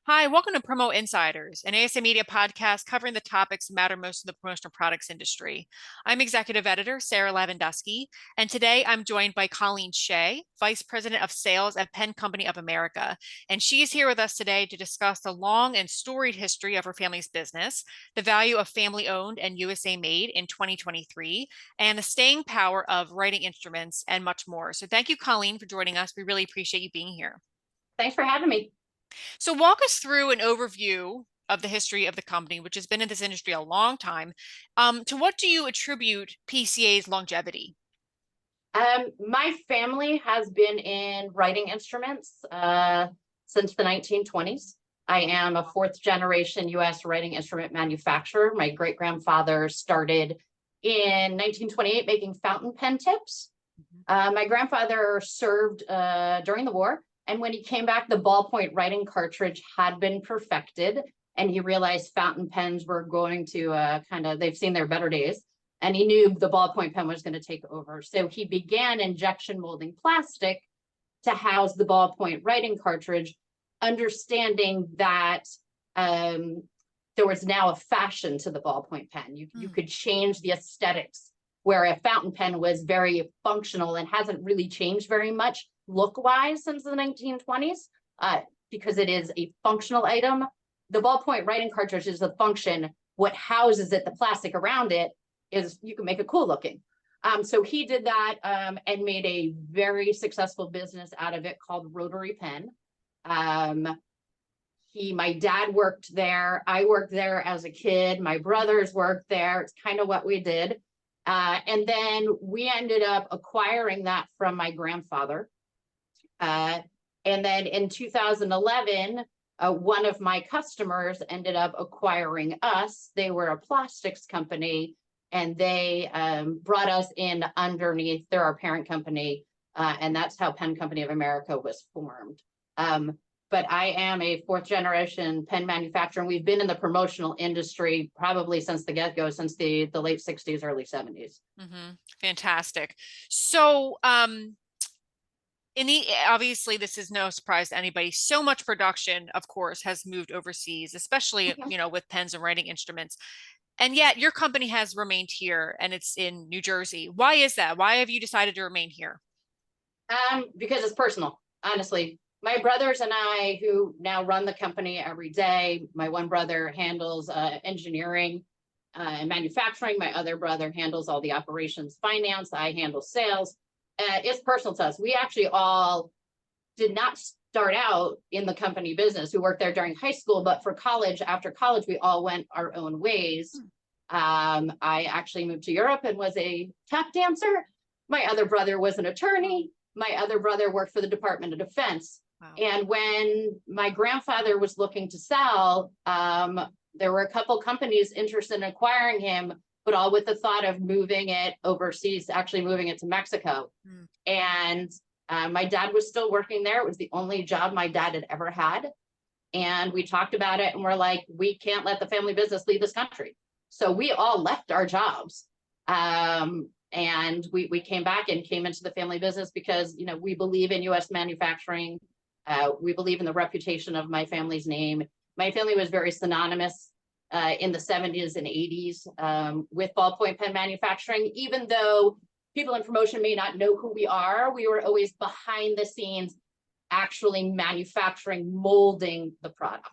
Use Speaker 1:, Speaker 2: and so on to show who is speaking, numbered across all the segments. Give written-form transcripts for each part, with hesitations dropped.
Speaker 1: Hi, welcome to Promo Insiders, an ASA Media podcast covering the topics that matter most in the promotional products industry. I'm executive editor Sarah Lavandusky, and today I'm joined by Colleen Shea, Vice President of Sales at Penn Company of America. And she is here with us today to discuss the long and storied history of her family's business, the value of family owned and USA made in 2023, and the staying power of writing instruments, and much more. So thank you, Colleen, for joining us. We really appreciate you being here.
Speaker 2: Thanks for having me.
Speaker 1: So walk us through an overview of the history of the company, which has been in this industry a long time. To what do you attribute PCA's longevity?
Speaker 2: My family has been in writing instruments since the 1920s. I am a fourth generation US writing instrument manufacturer. My great grandfather started in 1928 making fountain pen tips. My grandfather served during the war. And when he came back, the ballpoint writing cartridge had been perfected. And he realized fountain pens were going to they've seen their better days. And he knew the ballpoint pen was going to take over. So he began injection molding plastic to house the ballpoint writing cartridge, understanding that there was now a fashion to the ballpoint pen. You could change the aesthetics, where a fountain pen was very functional and hasn't really changed very much look-wise since the 1920s, because it is a functional item. The ballpoint writing cartridge is the function. What houses it, the plastic around it, is you can make it cool looking. So he did that and made a very successful business out of it called Rotary Pen. My dad worked there. I worked there as a kid. My brothers worked there. It's kind of what we did. And then we ended up acquiring that from my grandfather. And then in 2011, one of my customers ended up acquiring us. They were a plastics company, and they brought us in underneath. They're our parent company, and that's how Penn Company of America was formed. But I am a fourth generation pen manufacturer, and we've been in the promotional industry probably since the get-go, since the late 60s, early 70s.
Speaker 1: Fantastic. So obviously this is no surprise to anybody. So much production, of course, has moved overseas, especially, with pens and writing instruments. And yet your company has remained here, and it's in New Jersey. Why is that? Why have you decided to remain here?
Speaker 2: Because it's personal, honestly. My brothers and I, who now run the company every day, my one brother handles engineering and manufacturing. My other brother handles all the operations, finance. I handle sales. It's personal to us. We actually all did not start out in the company business. We worked there during high school, but for college, after college, we all went our own ways. I actually moved to Europe and was a tap dancer. My other brother was an attorney. My other brother worked for the Department of Defense. Wow. And when my grandfather was looking to sell, there were a couple companies interested in acquiring him, but all with the thought of moving it overseas, actually moving it to Mexico. And my dad was still working there. It was the only job my dad had ever had. And we talked about it, and we're like, we can't let the family business leave this country. So we all left our jobs. And we came back and came into the family business because, we believe in US manufacturing. We believe in the reputation of my family's name. My family was very synonymous in the 70s and 80s with ballpoint pen manufacturing. Even though people in promotion may not know who we are, we were always behind the scenes actually manufacturing, molding the product.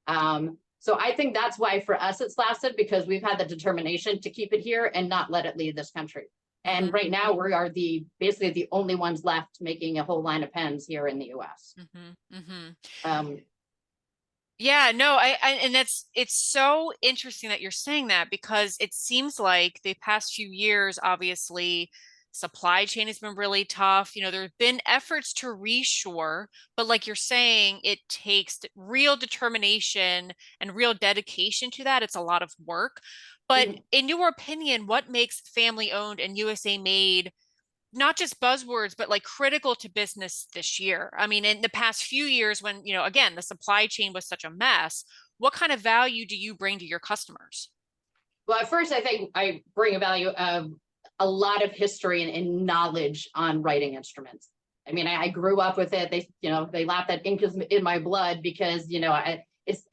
Speaker 2: So I think that's why for us it's lasted, because we've had the determination to keep it here and not let it leave this country. And right now we are basically the only ones left making a whole line of pens here in the US.
Speaker 1: Yeah, no, and it's so interesting that you're saying that, because it seems like the past few years, obviously, supply chain has been really tough. There have been efforts to reshore, but like you're saying, it takes real determination and real dedication to that. It's a lot of work. But in your opinion, what makes family owned and USA made not just buzzwords, but like critical to business this year? I mean, in the past few years when, again, the supply chain was such a mess, what kind of value do you bring to your customers?
Speaker 2: Well, at first, I think I bring a value of a lot of history and knowledge on writing instruments. I mean, I grew up with it. They laugh that ink is in my blood because,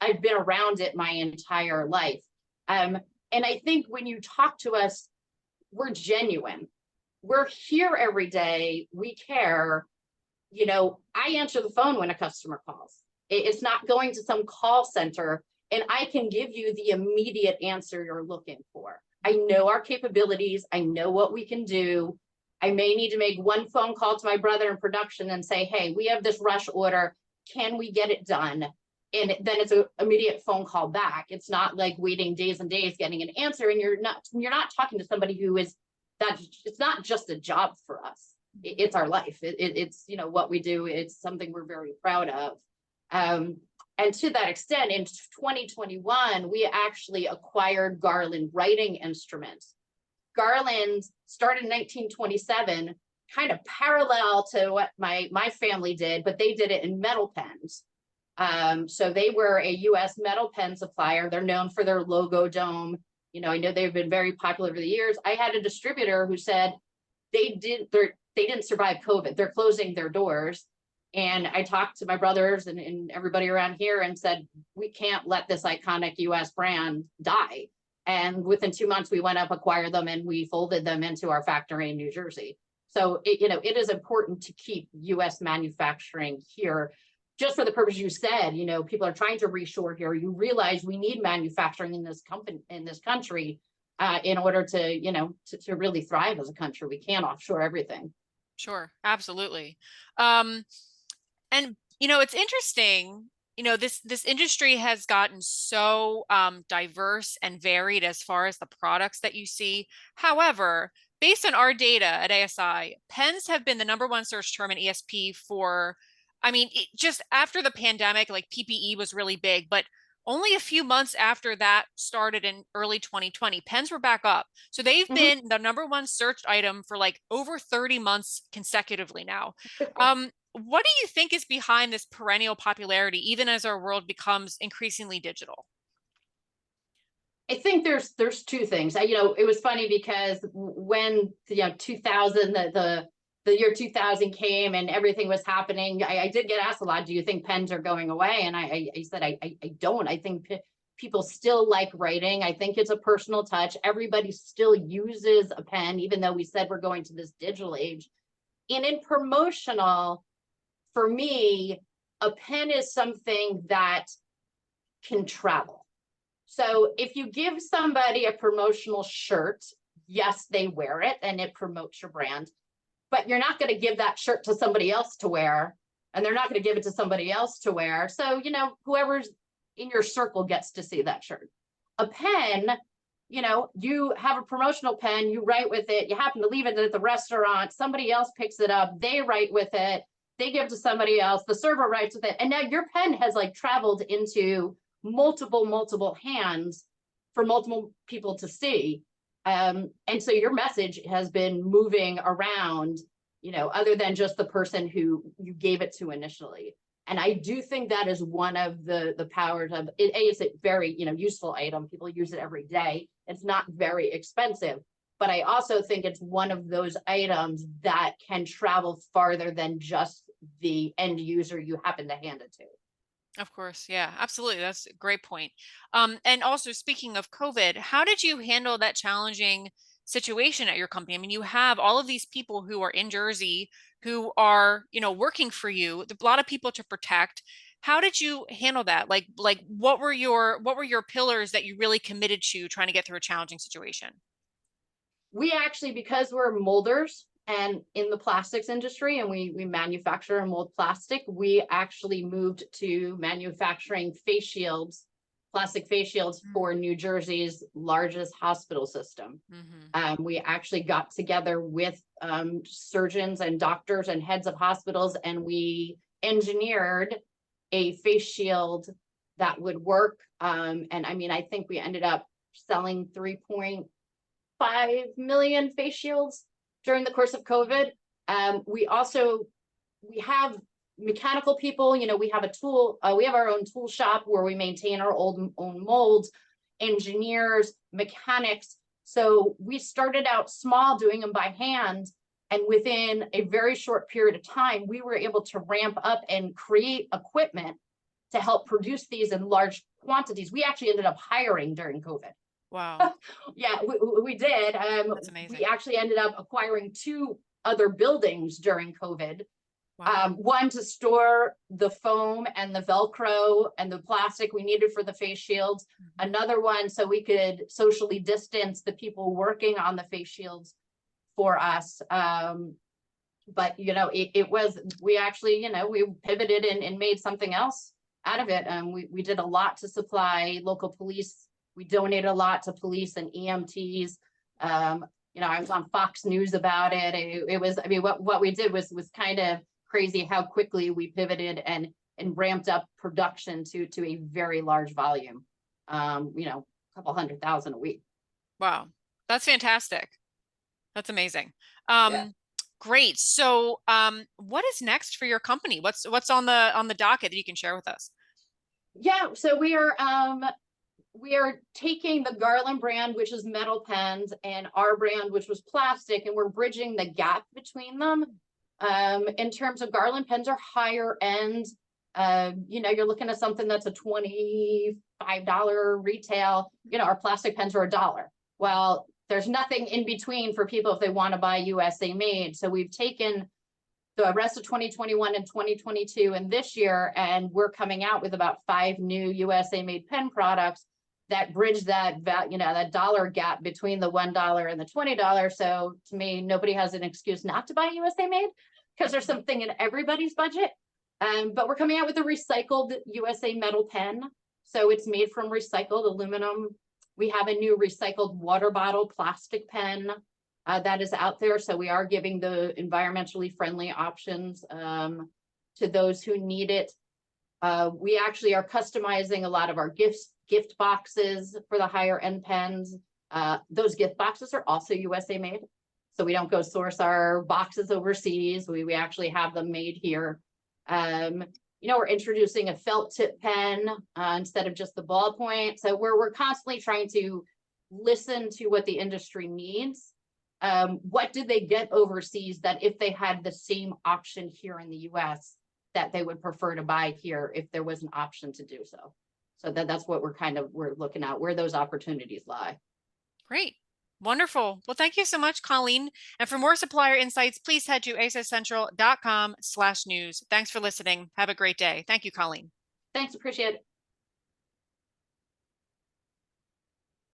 Speaker 2: I've been around it my entire life. Um, and I think when you talk to us, we're genuine. We're here every day. We care. I answer the phone when a customer calls. It's not going to some call center, and I can give you the immediate answer you're looking for. I know our capabilities. I know what we can do. I may need to make one phone call to my brother in production and say, hey, we have this rush order. Can we get it done? And then it's an immediate phone call back. It's not like waiting days and days getting an answer. And you're not talking to somebody who is that. It's not just a job for us. It's our life. It's what we do. It's something we're very proud of. And to that extent, in 2021, we actually acquired Garland writing instruments. Garland started in 1927, kind of parallel to what my family did, but they did it in metal pens. So they were a U.S. metal pen supplier. They're known for their logo dome. I know they've been very popular over the years. I had a distributor who said they didn't survive COVID. They're closing their doors. And I talked to my brothers and everybody around here and said, we can't let this iconic U.S. brand die. And within 2 months, we went up, acquired them, and we folded them into our factory in New Jersey. So, it is important to keep U.S. manufacturing here. Just for the purpose you said, people are trying to reshore here. You realize we need manufacturing in this country in order to really thrive as a country. We can't offshore everything.
Speaker 1: Sure, absolutely. And it's interesting, this industry has gotten so diverse and varied as far as the products that you see. However, based on our data at ASI, pens have been the #1 search term in ESP for, just after the pandemic, like PPE was really big, but only a few months after that started in early 2020, pens were back up. So they've been the #1 searched item for like over 30 months consecutively now. What do you think is behind this perennial popularity, even as our world becomes increasingly digital?
Speaker 2: I think there's two things. It was funny because when 2000 the year 2000 came and everything was happening, I did get asked a lot, do you think pens are going away? And I said, I don't. I think people still like writing. I think it's a personal touch. Everybody still uses a pen, even though we said we're going to this digital age. And in promotional, for me, a pen is something that can travel. So if you give somebody a promotional shirt, yes, they wear it and it promotes your brand, but you're not going to give that shirt to somebody else to wear, and they're not going to give it to somebody else to wear. So, whoever's in your circle gets to see that shirt. A pen, you have a promotional pen, you write with it, you happen to leave it at the restaurant, somebody else picks it up, they write with it, they give to somebody else, the server writes with it, and now your pen has like traveled into multiple hands for multiple people to see. And so your message has been moving around, other than just the person who you gave it to initially. And I do think that is one of the powers of it. It's a very, useful item. People use it every day. It's not very expensive, but I also think it's one of those items that can travel farther than just the end user you happen to hand it to.
Speaker 1: Of course. Yeah, absolutely. That's a great point. And also speaking of COVID, how did you handle that challenging situation at your company? You have all of these people who are in Jersey who are, working for you, a lot of people to protect. How did you handle that? Like what were your pillars that you really committed to trying to get through a challenging situation?
Speaker 2: We actually, because we're molders and in the plastics industry and we manufacture and mold plastic, we actually moved to manufacturing face shields, plastic face shields for New Jersey's largest hospital system. We actually got together with surgeons and doctors and heads of hospitals, and we engineered a face shield that would work. And I think we ended up selling 3.5 million face shields during the course of COVID. We have mechanical people, we have we have our own tool shop where we maintain our own molds, engineers, mechanics. So we started out small doing them by hand. And within a very short period of time, we were able to ramp up and create equipment to help produce these in large quantities. We actually ended up hiring during COVID.
Speaker 1: Wow.
Speaker 2: Yeah, we did.
Speaker 1: That's
Speaker 2: We
Speaker 1: amazing.
Speaker 2: actually ended up acquiring 2 other buildings during COVID.
Speaker 1: Wow.
Speaker 2: One to store the foam and the Velcro and the plastic we needed for the face shields.
Speaker 1: Mhm.
Speaker 2: Another one so we could socially distance the people working on the face shields for us. But we actually, we pivoted and made something else out of it. We did a lot to supply local police. We donated a lot to police and EMTs. I was on Fox News about it. It was, I mean, what we did was kind of crazy how quickly we pivoted and ramped up production to a very large volume. A couple 100,000 a week.
Speaker 1: Wow. That's fantastic. That's amazing.
Speaker 2: Yeah.
Speaker 1: Great. So, what is next for your company? What's on the docket that you can share with us?
Speaker 2: Yeah, so we are taking the Garland brand, which is metal pens, and our brand, which was plastic, and we're bridging the gap between them. In terms of Garland pens are higher end. You're looking at something that's a $25 retail. Our plastic pens are $1. Well, there's nothing in between for people if they want to buy USA made. So we've taken the rest of 2021 and 2022 and this year, and we're coming out with about 5 new USA made pen products that bridge that that dollar gap between the $1 and the $20. So to me, nobody has an excuse not to buy USA made because there's something in everybody's budget. But we're coming out with a recycled USA metal pen. So it's made from recycled aluminum. We have a new recycled water bottle plastic pen that is out there. So we are giving the environmentally friendly options to those who need it. We actually are customizing a lot of our gift boxes for the higher end pens. Those gift boxes are also USA made. So we don't go source our boxes overseas. We actually have them made here. We're introducing a felt tip pen instead of just the ballpoint. So we're constantly trying to listen to what the industry needs. What did they get overseas that if they had the same option here in the US that they would prefer to buy here if there was an option to do so. So that's what we're looking at, where those opportunities lie.
Speaker 1: Great. Wonderful. Well, thank you so much, Colleen. And for more supplier insights, please head to accesscentral.com/news. Thanks for listening. Have a great day. Thank you, Colleen.
Speaker 2: Thanks, appreciate it.